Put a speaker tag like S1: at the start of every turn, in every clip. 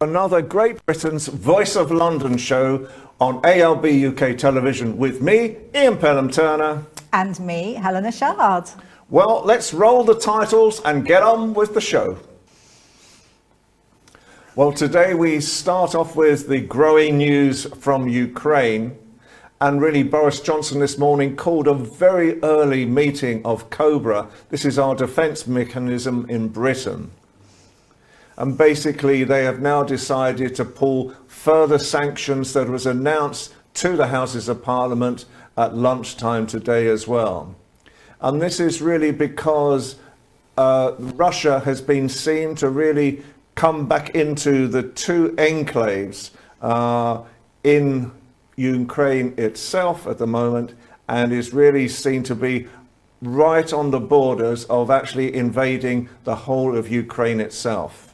S1: Another Great Britain's Voice of London show on ALB UK television with me, Ian Pelham-Turner.
S2: And me, Helena Shard.
S1: Well, let's roll the titles and get on with the show. Well, today we start off with the growing news from Ukraine. And really, Boris Johnson this morning called a very early meeting of COBRA. This is our defence mechanism in Britain. And basically, they have now decided to pull further sanctions that was announced to the Houses of Parliament at lunchtime today as well. And this is really because Russia has been seen to really come back into the two enclaves in Ukraine itself at the moment, and is really seen to be right on the borders of actually invading the whole of Ukraine itself.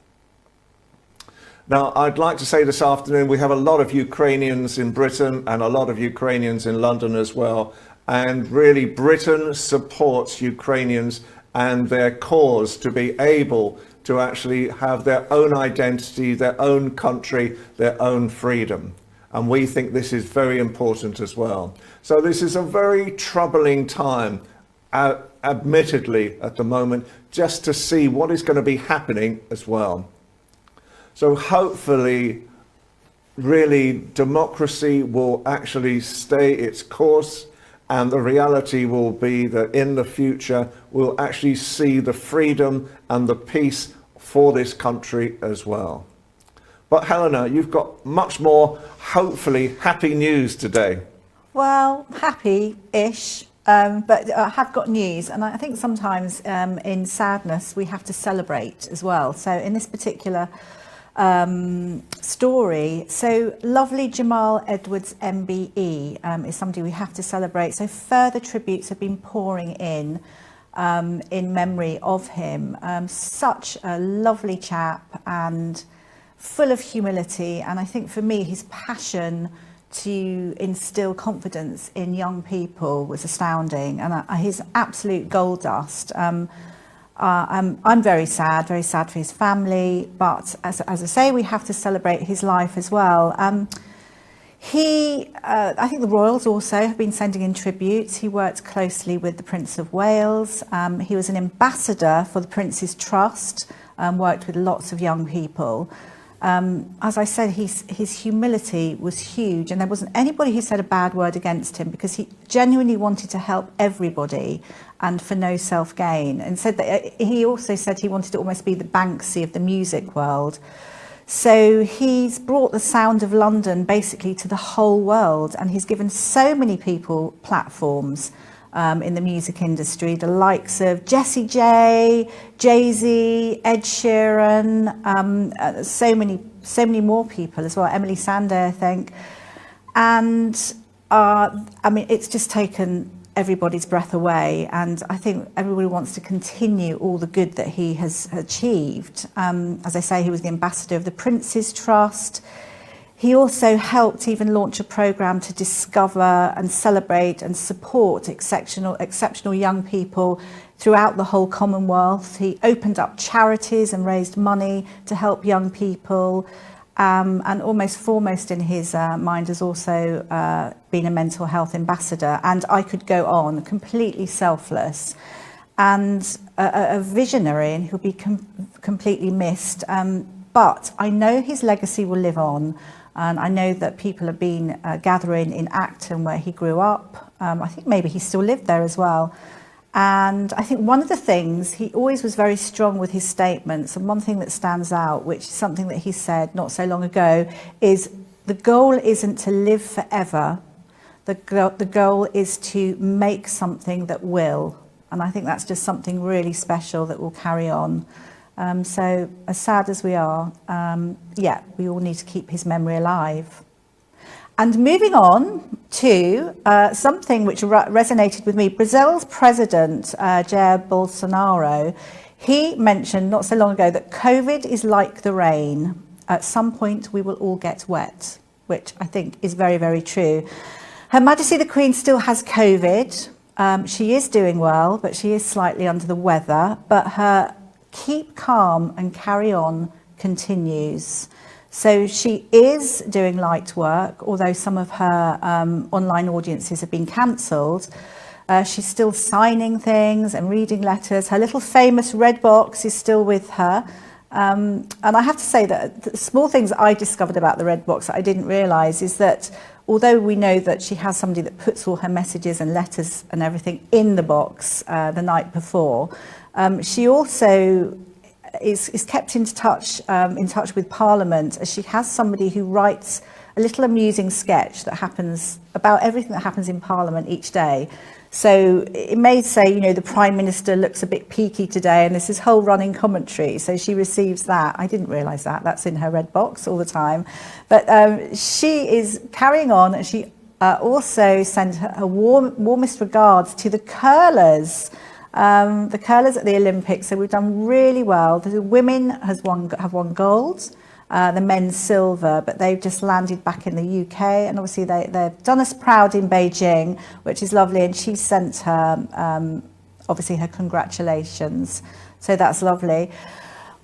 S1: Now, I'd like to say this afternoon, we have a lot of Ukrainians in Britain and a lot of Ukrainians in London as well. And really, Britain supports Ukrainians and their cause to be able to actually have their own identity, their own country, their own freedom. And we think this is very important as well. So this is a very troubling time, admittedly, at the moment, just to see what is going to be happening as well. So hopefully, really, democracy will actually stay its course, and the reality will be that in the future, we'll actually see the freedom and the peace for this country as well. But Helena, you've got much more, hopefully, happy news today.
S2: Well, happy-ish, but I have got news, and I think sometimes in sadness, we have to celebrate as well. So in this particular story. So lovely Jamal Edwards Mbe is somebody we have to celebrate. So further tributes have been pouring in memory of him. Such a lovely chap and full of humility. And I think for me, his passion to instill confidence in young people was astounding. And he's absolute gold dust. I'm very sad for his family, but as I say, we have to celebrate his life as well. I think the royals also have been sending in tributes. He worked closely with the Prince of Wales. He was an ambassador for the Prince's Trust, worked with lots of young people. As I said, his humility was huge, and there wasn't anybody who said a bad word against him, because he genuinely wanted to help everybody and for no self-gain. And said that he also said he wanted to almost be the Banksy of the music world. So he's brought the sound of London basically to the whole world, and he's given so many people platforms in the music industry, the likes of Jessie J, Jay-Z, Ed Sheeran, so many more people as well, Emily Sandé, I think. And I mean, it's just taken everybody's breath away, and I think everybody wants to continue all the good that he has achieved. As I say, he was the ambassador of the Prince's Trust. He also helped even launch a programme to discover and celebrate and support exceptional young people throughout the whole Commonwealth. He opened up charities and raised money to help young people. And almost foremost in his mind has also been a mental health ambassador. And I could go on, completely selfless and a visionary, and he'll be completely missed. But I know his legacy will live on. And I know that people have been gathering in Acton, where he grew up. I think maybe he still lived there as well. And I think one of the things, he always was very strong with his statements. And one thing that stands out, which is something that he said not so long ago, is the goal isn't to live forever. The goal is to make something that will. And I think that's just something really special that will carry on. So as sad as we are, we all need to keep his memory alive. And moving on to something which resonated with me, Brazil's president, Jair Bolsonaro, he mentioned not so long ago that COVID is like the rain. At some point, we will all get wet, which I think is very, very true. Her Majesty the Queen still has COVID. She is doing well, but she is slightly under the weather. But her keep calm and carry on continues. So she is doing light work, although some of her online audiences have been cancelled. She's still signing things and reading letters. Her little famous red box is still with her. And I have to say that the small things I discovered about the red box that I didn't realise is that although we know that she has somebody that puts all her messages and letters and everything in the box the night before, she also is kept in touch with Parliament, as she has somebody who writes a little amusing sketch that happens about everything that happens in Parliament each day. So it may say, you know, the Prime Minister looks a bit peaky today, and there's this whole running commentary. So she receives that. I didn't realise that. That's in her red box all the time. But she is carrying on. She also sent her warmest regards to the curlers. The curlers at the Olympics. So we've done really well. The women have won gold. The men's silver, but they've just landed back in the UK, and obviously they've done us proud in Beijing, which is lovely, and she sent her obviously her congratulations, so that's lovely.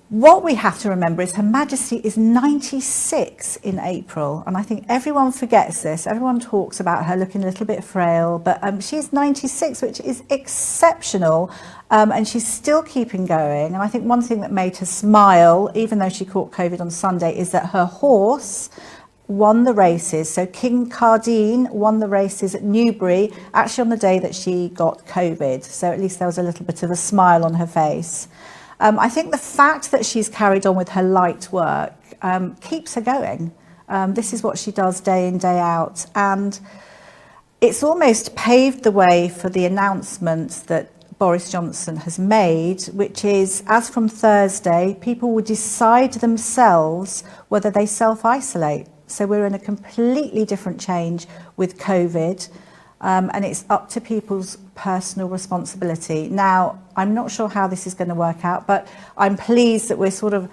S2: What we have to remember is Her Majesty is 96 in April, and I think everyone forgets this. Everyone talks about her looking a little bit frail, but she is 96, which is exceptional, and she's still keeping going. And I think one thing that made her smile, even though she caught COVID on Sunday, is that her horse won the races. So King Cardine won the races at Newbury, actually on the day that she got COVID. So at least there was a little bit of a smile on her face. I think the fact that she's carried on with her light work keeps her going. This is what she does day in, day out. And it's almost paved the way for the announcement that Boris Johnson has made, which is, as from Thursday, people will decide themselves whether they self-isolate. So we're in a completely different change with COVID. And it's up to people's personal responsibility. Now, I'm not sure how this is going to work out, but I'm pleased that we're sort of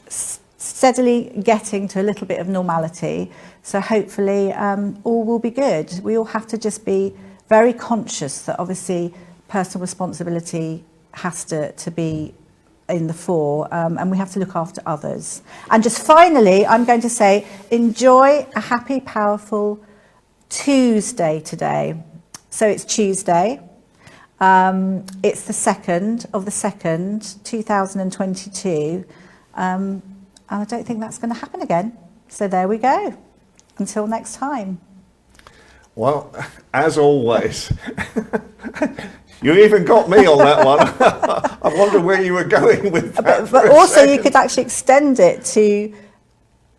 S2: steadily getting to a little bit of normality. So hopefully all will be good. We all have to just be very conscious that obviously personal responsibility has to be in the fore, and we have to look after others. And just finally, I'm going to say, enjoy a happy, powerful Tuesday today. So it's Tuesday. It's the 2nd of the 2nd, 2022. And I don't think that's going to happen again. So there we go. Until next time.
S1: Well, as always, you even got me on that one. I wonder where you were going with that.
S2: But also you could actually extend it to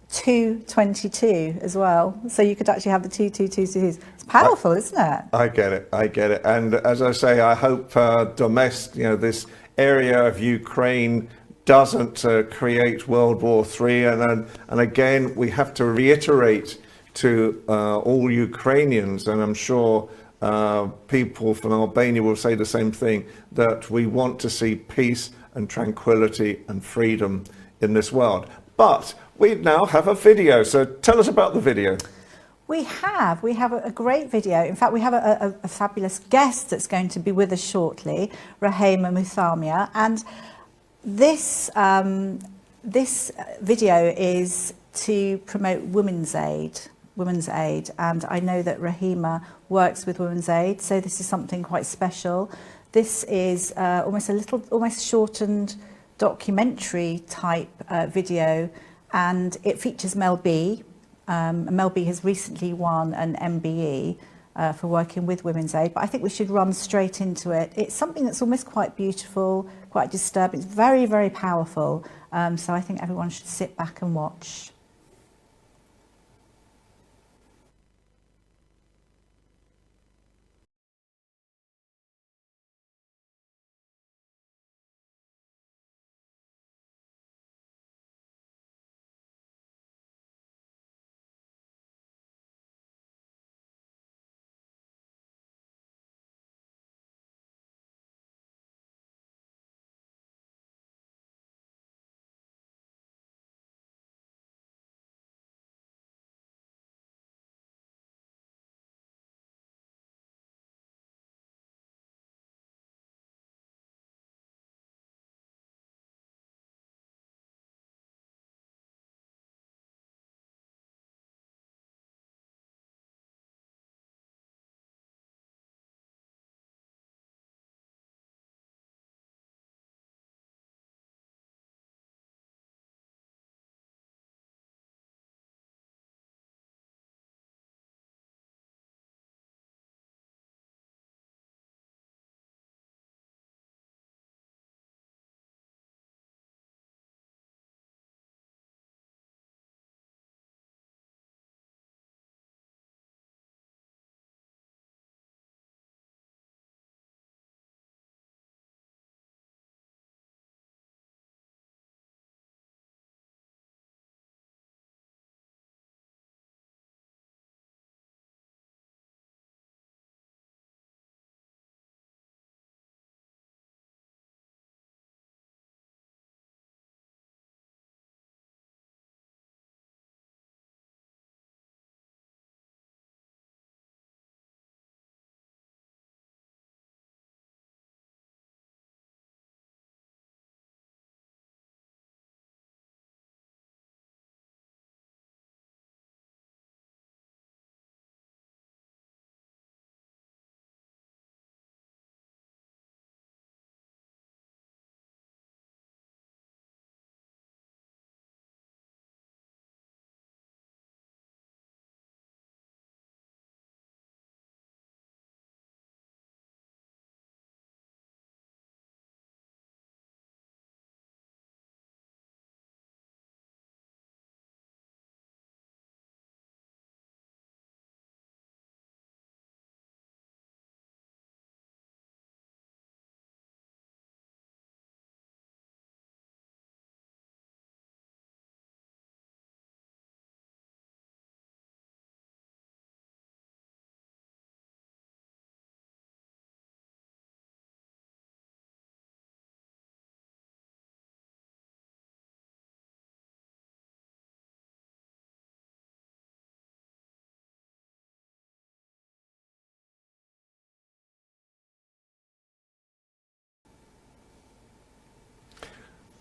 S2: 222 as well, so you could actually have the 222. It's powerful, isn't it?
S1: I get it. And as I say, I hope this area of Ukraine doesn't create World War III. And again, we have to reiterate to all Ukrainians, and I'm sure people from Albania will say the same thing, that we want to see peace and tranquility and freedom in this world. But we now have a video, so tell us about the video.
S2: We have a great video. In fact, we have a fabulous guest that's going to be with us shortly, Rahima Muthamia, and this video is to promote Women's Aid, and I know that Rahima works with Women's Aid, so this is something quite special. This is almost shortened documentary type video, and it features Mbe. Mbe has recently won an MBE for working with Women's Aid, but I think we should run straight into it. It's something that's almost quite beautiful, quite disturbing. It's very, very powerful. So I think everyone should sit back and watch.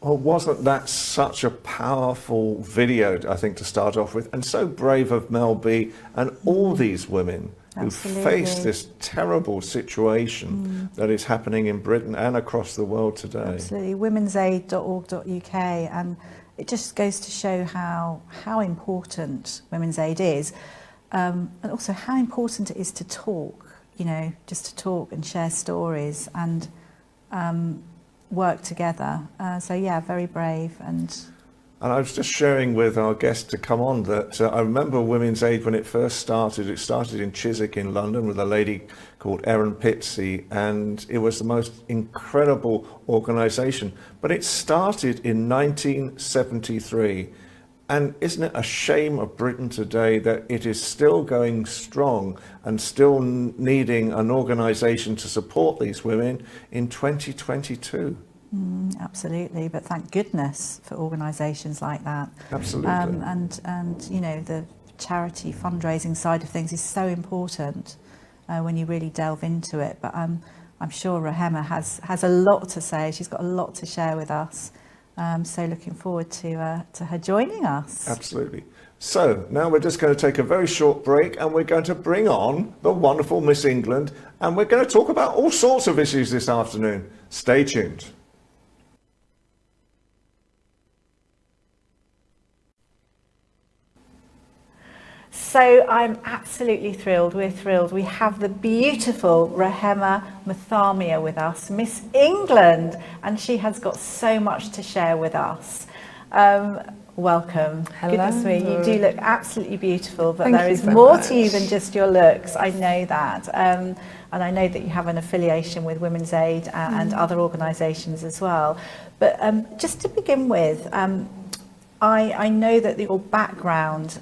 S1: Well, wasn't that such a powerful video, I think, to start off with, and so brave of Mel B and all these women who face this terrible situation that is happening in Britain and across the world today.
S2: Absolutely, womensaid.org.uk, and it just goes to show how important Women's Aid is, and also how important it is to talk, you know, just to talk and share stories and work together. So yeah, very brave. And
S1: I was just sharing with our guest to come on that I remember Women's Aid when it first started. It started in Chiswick in London with a lady called Erin Pitsey, and it was the most incredible organisation. But it started in 1973. And isn't it a shame of Britain today that it is still going strong and still needing an organisation to support these women in 2022?
S2: Absolutely, but thank goodness for organisations like that.
S1: Absolutely.
S2: And you know, the charity fundraising side of things is so important when you really delve into it. But I'm sure Rahema has a lot to say. She's got a lot to share with us. So looking forward to her joining us.
S1: Absolutely. So now we're just going to take a very short break, and we're going to bring on the wonderful Miss England, and we're going to talk about all sorts of issues this afternoon. Stay tuned.
S2: So I'm absolutely thrilled. We're thrilled. We have the beautiful Rahema Mbe with us, Miss England, and she has got so much to share with us. Welcome.
S3: Hello.
S2: Goodness me, you do look absolutely beautiful, but
S3: Thank
S2: there
S3: you
S2: is
S3: so
S2: more
S3: much.
S2: to you than just your looks. I know that. And I know that you have an affiliation with Women's Aid and other organisations as well. But just to begin with, I know that your background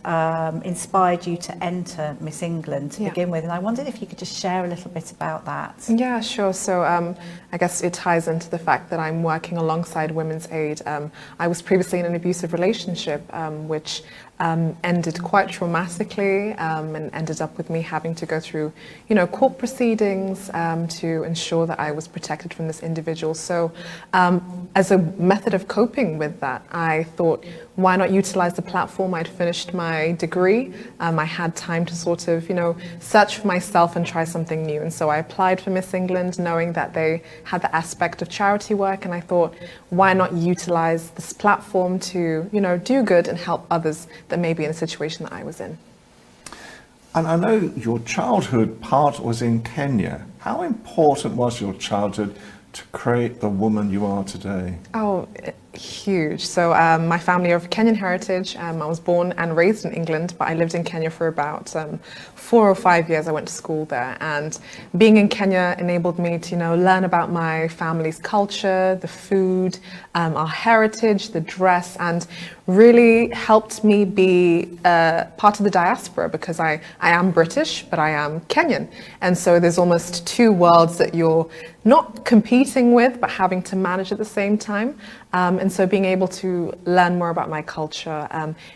S2: inspired you to enter Miss England to begin with, and I wondered if you could just share a little bit about that.
S3: Yeah, sure. So I guess it ties into the fact that I'm working alongside Women's Aid. I was previously in an abusive relationship, which ended quite traumatically and ended up with me having to go through, you know, court proceedings to ensure that I was protected from this individual. So as a method of coping with that, I thought, why not utilize the platform? I'd finished my degree. I had time to sort of, you know, search for myself and try something new. And so I applied for Miss England, knowing that they had the aspect of charity work. And I thought, why not utilize this platform to, you know, do good and help others that may be in a situation that I was in.
S1: And I know your childhood part was in Kenya. How important was your childhood to create the woman you are today?
S3: Oh, huge. So my family are of Kenyan heritage. I was born and raised in England, but I lived in Kenya for about 4 or 5 years. I went to school there, and being in Kenya enabled me to, you know, learn about my family's culture, the food, our heritage, the dress, and really helped me be part of the diaspora, because I am British, but I am Kenyan. And so there's almost two worlds that you're not competing with, but having to manage at the same time. And so being able to learn more about my culture,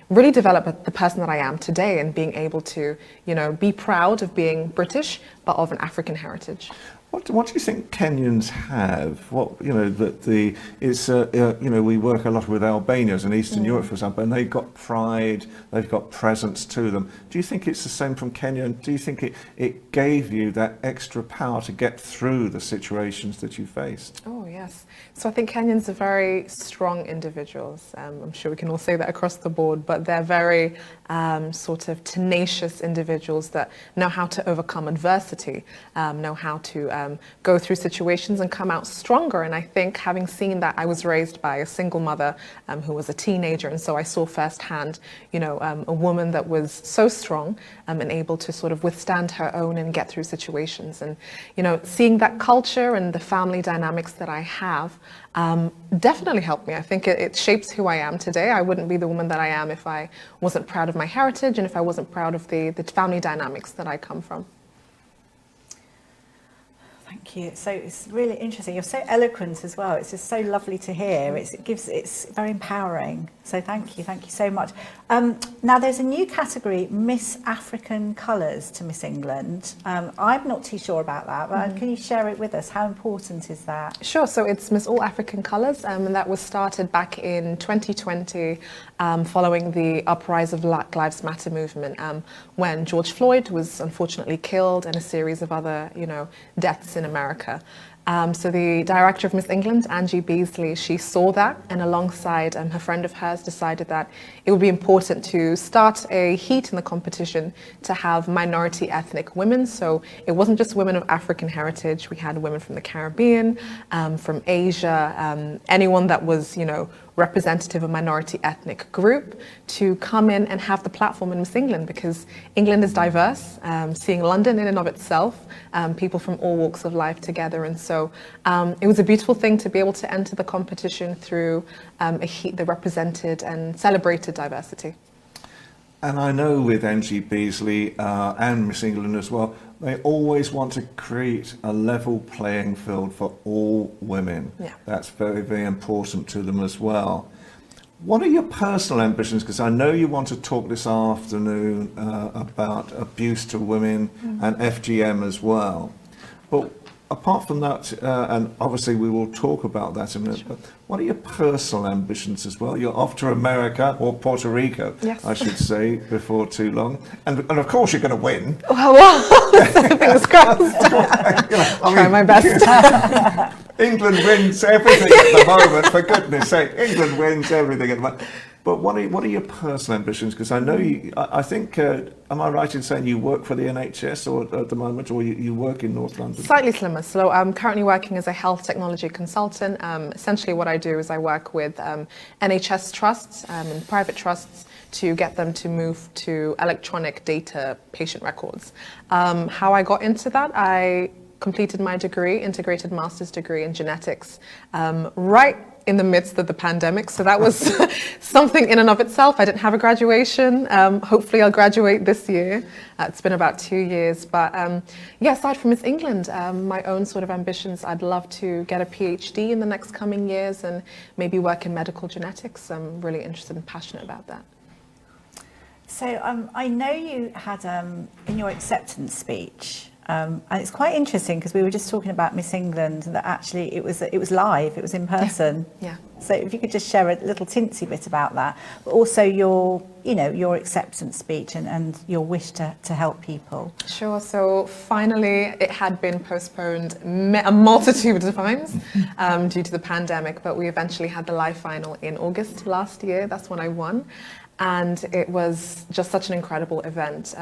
S3: really develop the person that I am today, and being able to, you know, be proud of being British, but of an African heritage.
S1: What do you think Kenyans have? What, you know, that it's you know, we work a lot with Albanians in Eastern Europe, for example, and they've got pride, they've got presence to them. Do you think it's the same from Kenya? And do you think it gave you that extra power to get through the situations that you faced?
S3: Oh, yes. So I think Kenyans are very strong individuals. I'm sure we can all say that across the board, but they're very sort of tenacious individuals that know how to overcome adversity, know how to go through situations and come out stronger. And I think, having seen that, I was raised by a single mother who was a teenager, and so I saw firsthand, you know, a woman that was so strong and able to sort of withstand her own and get through situations. And, you know, seeing that culture and the family dynamics that I have definitely helped me. I think it shapes who I am today. I wouldn't be the woman that I am if I wasn't proud of my heritage and if I wasn't proud of the family dynamics that I come from.
S2: Thank you. So it's really interesting. You're so eloquent as well. It's just so lovely to hear. It's very empowering. So thank you so much. Now there's a new category, Miss African Colours to Miss England. I'm not too sure about that, but can you share it with us? How important is that?
S3: Sure. So it's Miss All African Colours, and that was started back in 2020, following the uprise of Black Lives Matter movement, when George Floyd was unfortunately killed and a series of other, deaths in America. So the director of Miss England, Angie Beasley, she saw that, and alongside her friend of hers decided that it would be important to start a heat in the competition to have minority ethnic women. So it wasn't just women of African heritage. We had women from the Caribbean, from Asia, anyone that was, representative of minority ethnic group to come in and have the platform in Miss England, because England is diverse, seeing London in and of itself, people from all walks of life together. And so it was a beautiful thing to be able to enter the competition through a heat that represented and celebrated diversity.
S1: And I know with Angie Beasley and Miss England as well, they always want to create a level playing field for all women.
S3: Yeah.
S1: That's very, very important to them as well. What are your personal ambitions? Because I know you want to talk this afternoon about abuse to women and FGM as well. But apart from that, and obviously we will talk about that in a minute, but what are your personal ambitions as well? You're off to America, or Puerto Rico,
S3: Yes.
S1: I should say, before too long. And of course you're going to win.
S3: Well, fingers crossed. Try my best.
S1: England wins everything at the moment, for goodness sake. England wins everything at the moment. But what are your personal ambitions? Because I know I think, am I right in saying you work for the NHS or at the moment, or you work in North London?
S3: Slightly slimmer. So I'm currently working as a health technology consultant. Essentially what I do is I work with NHS trusts and private trusts to get them to move to electronic data patient records. How I got into that, I completed my degree, integrated master's degree in genetics, right in the midst of the pandemic. So that was something in and of itself. I didn't have a graduation. Hopefully I'll graduate this year. It's been about 2 years. But aside from Miss England, my own sort of ambitions, I'd love to get a PhD in the next coming years and maybe work in medical genetics. I'm really interested and passionate about that.
S2: So I know you had in your acceptance speech, and it's quite interesting because we were just talking about Miss England, that actually it was live, it was in person.
S3: Yeah.
S2: So if you could just share a little teensy bit about that, but also your acceptance speech and your wish to help people.
S3: Sure. So finally, it had been postponed a multitude of times due to the pandemic, but we eventually had the live final in August last year. That's when I won. And it was just such an incredible event.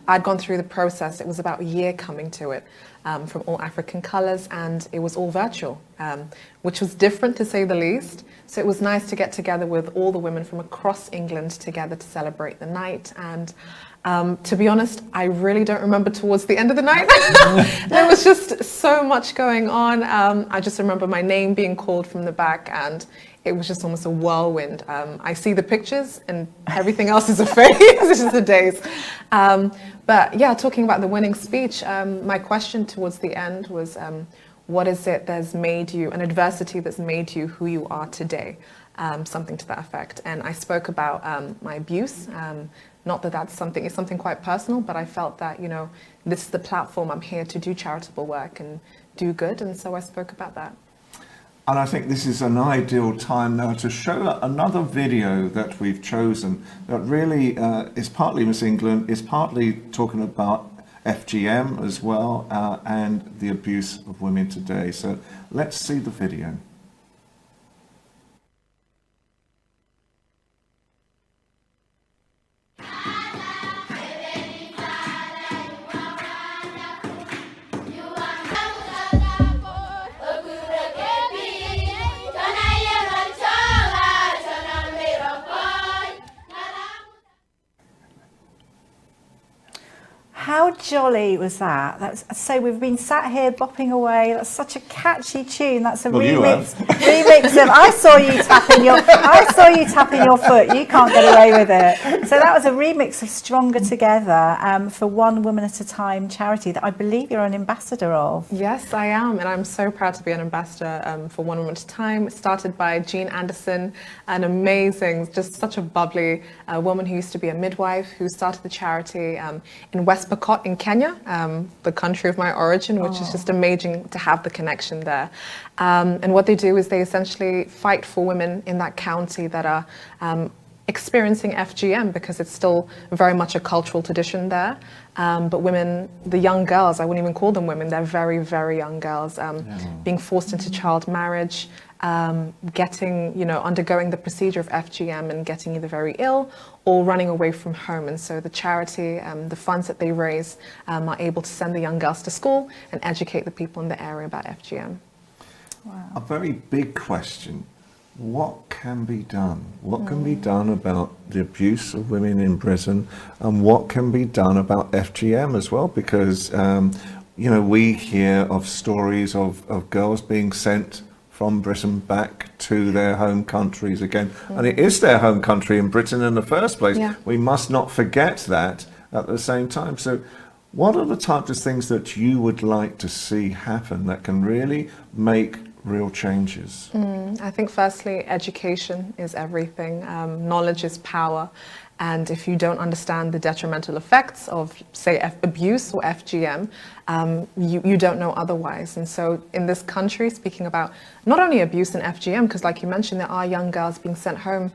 S3: I'd gone through the process. It was about a year coming to it, from All African Colours, and it was all virtual, which was different to say the least. So it was nice to get together with all the women from across England together to celebrate the night. And to be honest, I really don't remember towards the end of the night. There was just so much going on. I just remember my name being called from the back, and it was just almost a whirlwind. I see the pictures and everything else is a phase. It's just a daze. But yeah, talking about the winning speech, my question towards the end was, what is it that's made you, an adversity that's made you who you are today? Something to that effect. And I spoke about my abuse. Not that it's something quite personal, but I felt that, this is the platform. I'm here to do charitable work and do good. And so I spoke about that.
S1: And I think this is an ideal time now to show another video that we've chosen that really is partly Miss England, is partly talking about FGM as well, and the abuse of women today. So let's see the video.
S2: How jolly was that? So we've been sat here bopping away. That's such a catchy tune. That's a
S1: Well, you
S2: remix of. I saw you tapping your foot. You can't get away with it. So that was a remix of Stronger Together for One Woman at a Time charity that I believe you're an ambassador of.
S3: Yes, I am, and I'm so proud to be an ambassador for One Woman at a Time. Started by Jean Anderson, an amazing, just such a bubbly woman who used to be a midwife, who started the charity in West Pokot in Kenya, the country of my origin, which is just amazing to have the connection there. And what they do is they essentially fight for women in that county that are experiencing FGM, because it's still very much a cultural tradition there. But women, the young girls, I wouldn't even call them women, they're very, very young girls, being forced into child marriage, undergoing the procedure of FGM and getting either very ill or running away from home. And so the charity, the funds that they raise are able to send the young girls to school and educate the people in the area about FGM.
S2: Wow.
S1: A very big question. What can be done? What can be done about the abuse of women in prison, and what can be done about FGM as well? Because, we hear of stories of girls being sent from Britain back to their home countries again. And it is their home country in Britain in the first place.
S3: Yeah.
S1: We must not forget that at the same time. So what are the types of things that you would like to see happen that can really make real changes?
S3: I think firstly, education is everything. Knowledge is power. And if you don't understand the detrimental effects of, say, abuse or FGM, you don't know otherwise. And so in this country, speaking about not only abuse and FGM, because like you mentioned, there are young girls being sent home,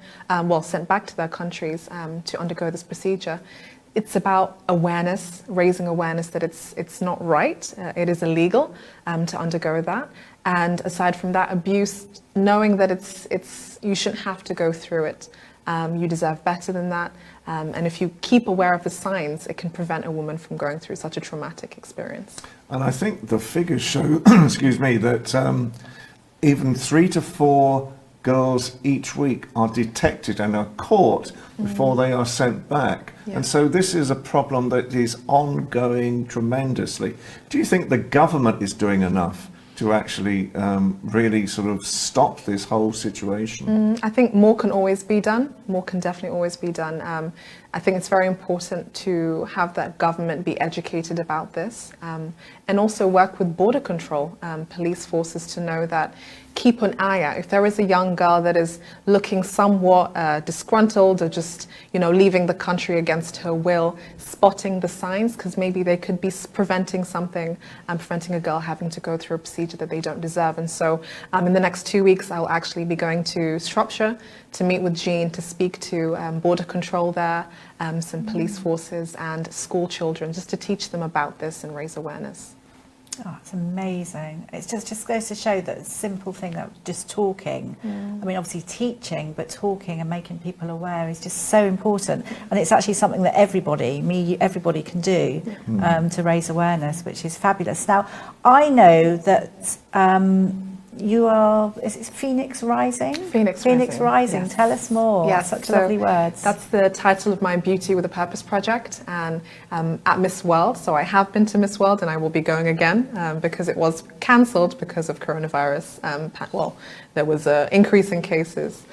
S3: sent back to their countries to undergo this procedure. It's about awareness, raising awareness that it's not right, it is illegal to undergo that. And aside from that, abuse, knowing that you shouldn't have to go through it. You deserve better than that. And if you keep aware of the signs, it can prevent a woman from going through such a traumatic experience.
S1: And I think the figures show, excuse me, that even 3 to 4 girls each week are detected and are caught before they are sent back.
S3: Yeah.
S1: And so this is a problem that is ongoing tremendously. Do you think the government is doing enough to actually really sort of stop this whole situation?
S3: I think more can always be done. More can definitely always be done. I think it's very important to have that government be educated about this, and also work with border control, police forces, to know that keep an eye out. If there is a young girl that is looking somewhat disgruntled or just, leaving the country against her will, spotting the signs, because maybe they could be preventing something, preventing a girl having to go through a procedure that they don't deserve. And so in the next 2 weeks, I'll actually be going to Shropshire to meet with Jean to speak to border control there, some police forces and school children, just to teach them about this and raise awareness.
S2: Oh, it's amazing. It just goes to show that a simple thing of just talking, I mean, obviously teaching, but talking and making people aware is just so important. And it's actually something that everybody can do to raise awareness, which is fabulous. Now, I know that you are, is it Phoenix Rising?
S3: Phoenix
S2: Rising.
S3: Yes.
S2: Tell us more.
S3: Yes,
S2: Such
S3: so
S2: lovely words.
S3: That's the title of my Beauty with a Purpose project, and at Miss World. So I have been to Miss World, and I will be going again because it was cancelled because of coronavirus. There was an increase in cases.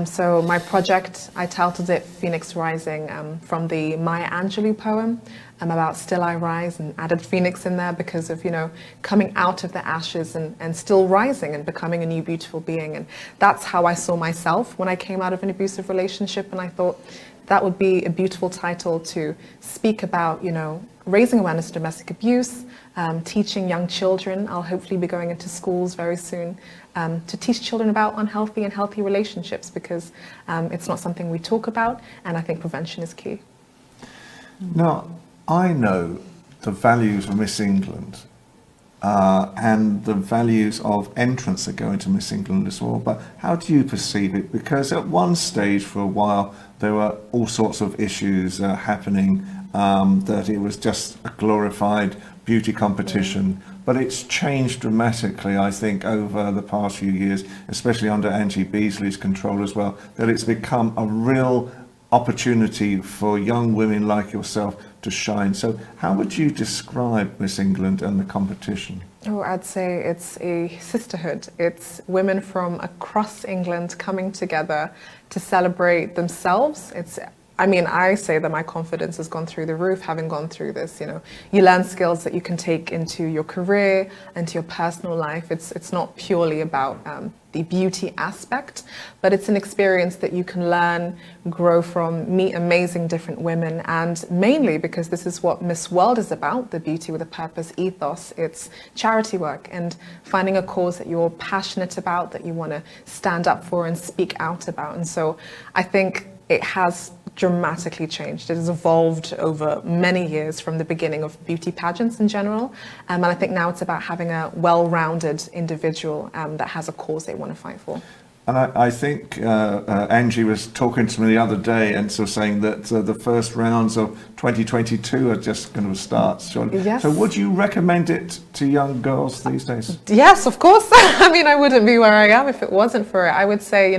S3: So my project, I titled it Phoenix Rising, from the Maya Angelou poem about Still I Rise, and added Phoenix in there because of, coming out of the ashes and still rising and becoming a new beautiful being. And that's how I saw myself when I came out of an abusive relationship. And I thought that would be a beautiful title to speak about, raising awareness of domestic abuse, teaching young children. I'll hopefully be going into schools very soon to teach children about unhealthy and healthy relationships, because it's not something we talk about, and I think prevention is key.
S1: Now, I know the values of Miss England and the values of entrants that go into Miss England as well, but how do you perceive it? Because at one stage for a while there were all sorts of issues happening, that it was just a glorified beauty competition, but it's changed dramatically, I think, over the past few years, especially under Angie Beasley's control as well, that it's become a real opportunity for young women like yourself to shine. So how would you describe Miss England and the competition?
S3: Oh, I'd say it's a sisterhood. It's women from across England coming together to celebrate themselves. I say that my confidence has gone through the roof having gone through this. You learn skills that you can take into your career, into your personal life. It's not purely about the beauty aspect, but it's an experience that you can learn, grow from, meet amazing different women, and mainly because this is what Miss World is about, the Beauty with a Purpose ethos. It's charity work and finding a cause that you're passionate about, that you want to stand up for and speak out about. And so I think it has dramatically changed. It has evolved over many years from the beginning of beauty pageants in general. And I think now it's about having a well-rounded individual that has a cause they want to fight for.
S1: And I think Angie was talking to me the other day and sort of saying that the first rounds of 2022 are just going to start.
S3: Yes.
S1: So would you recommend it to young girls these days?
S3: Yes, of course. I wouldn't be where I am if it wasn't for it. I would say,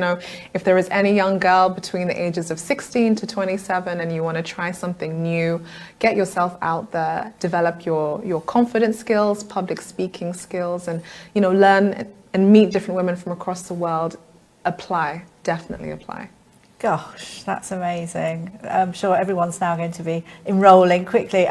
S3: if there is any young girl between the ages of 16 to 27 and you want to try something new, get yourself out there, develop your confidence skills, public speaking skills, and, learn and meet different women from across the world. Definitely apply.
S2: Gosh, that's amazing. I'm sure everyone's now going to be enrolling quickly.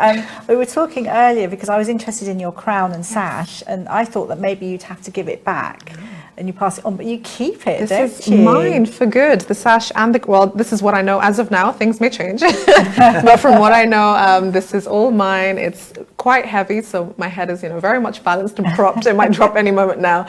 S2: We were talking earlier because I was interested in your crown and sash, and I thought that maybe you'd have to give it back and you pass it on, but you keep it,
S3: This is mine for good. The sash and this is what I know as of now. Things may change, but from what I know, this is all mine. It's quite heavy, so my head is, very much balanced and propped. It might drop any moment now,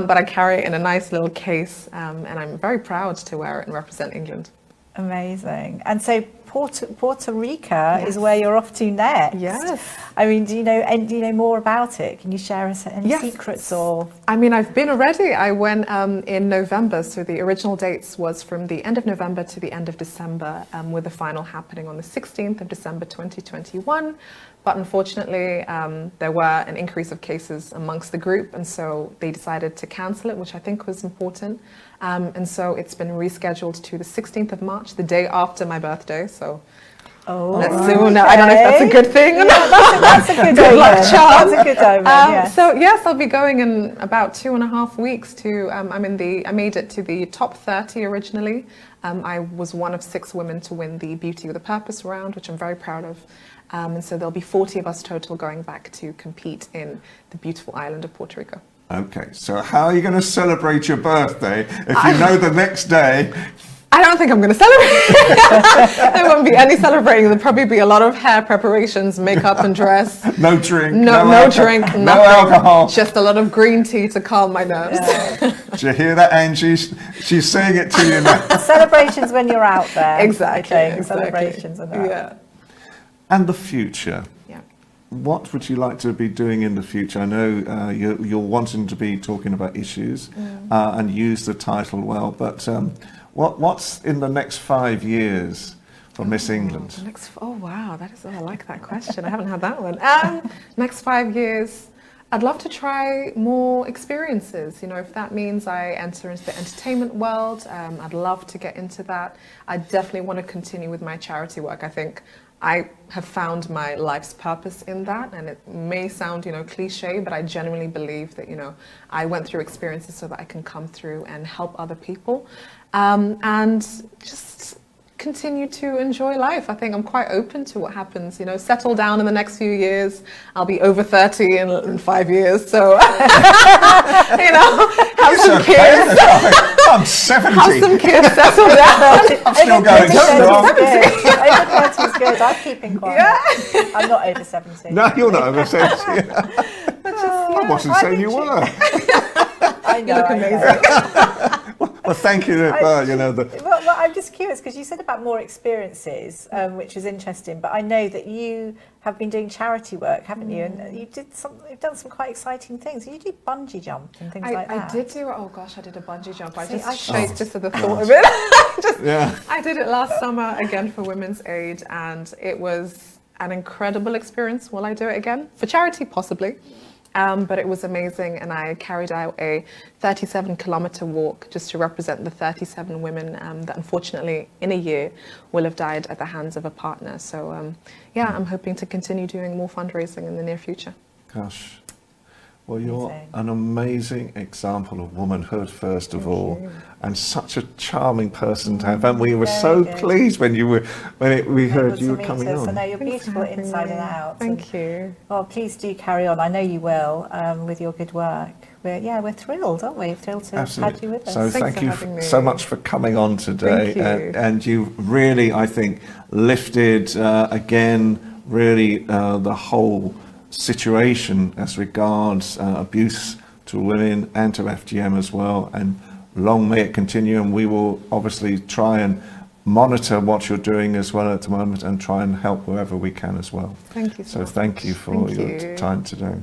S3: but I carry it in a nice little case, and I'm very proud to wear it and represent England.
S2: Amazing. And so Puerto Rico is where you're off to next.
S3: Yes.
S2: Do you know more about it? Can you share us any secrets or?
S3: I've been already. I went in November, so the original dates was from the end of November to the end of December, with the final happening on the 16th of December 2021. But unfortunately, there were an increase of cases amongst the group, and so they decided to cancel it, which I think was important. And so it's been rescheduled to the 16th of March, the day after my birthday. So let's see. No, I don't know if that's a good thing.
S2: Yeah, that's a good
S3: good luck charm.
S2: That's a good omen, yes.
S3: So yes, I'll be going in about 2.5 weeks to. I made it to the top 30 originally. I was one of 6 women to win the Beauty with a Purpose round, which I'm very proud of. And so there'll be 40 of us total going back to compete in the beautiful island of Puerto Rico.
S1: Okay, so how are you going to celebrate your birthday if you know the next day?
S3: I don't think I'm going to celebrate. There won't be any celebrating. There'll probably be a lot of hair preparations, makeup and dress.
S1: No drink.
S3: No drink. Nothing.
S1: No alcohol.
S3: Just a lot of green tea to calm my nerves.
S2: Yeah.
S1: Do you hear that, Angie? She's saying it to you now.
S2: Celebrations when you're out there.
S3: Exactly.
S2: Celebrations when you're out there.
S1: And the future.
S3: Yeah.
S1: What would you like to be doing in the future? I know you're wanting to be talking about issues and use the title well, but what's in the next 5 years for Miss England?
S3: Wow, I like that question. I haven't had that one. Next 5 years, I'd love to try more experiences. If that means I enter into the entertainment world, I'd love to get into that. I definitely want to continue with my charity work. I think I have found my life's purpose in that, and it may sound, cliche, but I genuinely believe that, I went through experiences so that I can come through and help other people, and just continue to enjoy life. I think I'm quite open to what happens, settle down in the next few years. I'll be over 30 in 5 years, so, have some kids.
S1: I'm 70.
S3: Have some kids, settle down.
S1: I'm still going strong.
S2: Over 30 is good. I'm keeping quiet. Yeah. I'm not over 70.
S1: No, you're not over 70. I wasn't saying you were.
S2: I know.
S3: You look amazing.
S1: Well, thank you.
S2: Well, I'm just curious because you said about more experiences, which was interesting. But I know that you have been doing charity work, haven't you? And you've done some quite exciting things. You do bungee jump and things like that.
S3: I did do. Oh gosh, I did a bungee jump. I shake just at the thought of it. I did it last summer again for Women's Aid, and it was an incredible experience. Will I do it again for charity? Possibly. But it was amazing, and I carried out a 37-kilometer walk just to represent the 37 women that unfortunately in a year will have died at the hands of a partner. So yeah, I'm hoping to continue doing more fundraising in the near future.
S1: Gosh. Well, you're
S2: Amazing.
S1: an amazing example of womanhood, first of all, and such a charming person to have. And we were so
S2: Very good.
S1: pleased when we heard you were
S2: Able to
S1: coming
S2: meet us. I know
S1: on.
S2: you're
S3: Thanks for
S2: beautiful
S3: having
S2: inside
S3: me.
S2: and out.
S3: Thank you.
S2: Well, please do carry on. I know you will with your good work. We're thrilled, aren't we? Thrilled to have
S1: Absolutely.
S2: you with us.
S1: So
S3: Thanks
S1: thank
S3: for
S1: you
S3: having me.
S1: so much for coming on today.
S3: Thank you.
S1: And you really, I think, lifted again, really the whole situation as regards abuse to women and to FGM as well. And long may it continue. And we will obviously try and monitor what you're doing as well at the moment and try and help wherever we can as well.
S3: Thank you so
S1: So
S3: much.
S1: thank you for
S3: Thank
S1: your
S3: you.
S1: time today.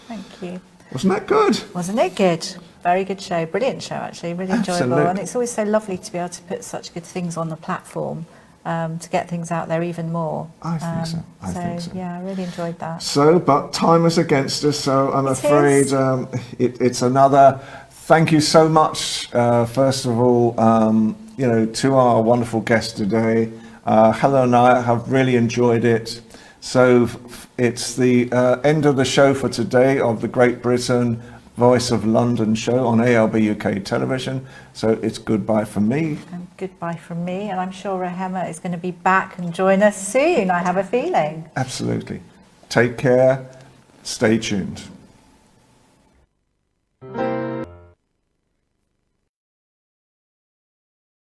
S2: Thank you.
S1: Wasn't that good?
S2: Wasn't it good? Very good show. Brilliant show, actually. Really enjoyable.
S1: Absolutely.
S2: And it's always so lovely to be able to put such good things on the platform to get things out there even more.
S1: I think so. I think so.
S2: Yeah, I really enjoyed that.
S1: So, but time is against us, so I'm
S2: It
S1: afraid
S2: is.
S1: it's another. Thank you so much, first of all, to our wonderful guest today. Helen and I have really enjoyed it. So it's the end of the show for today of the Great Britain Voice of London show on ALB UK television. So it's goodbye from me.
S2: And goodbye from me. And I'm sure Rahema is going to be back and join us soon. I have a feeling.
S1: Absolutely. Take care. Stay tuned.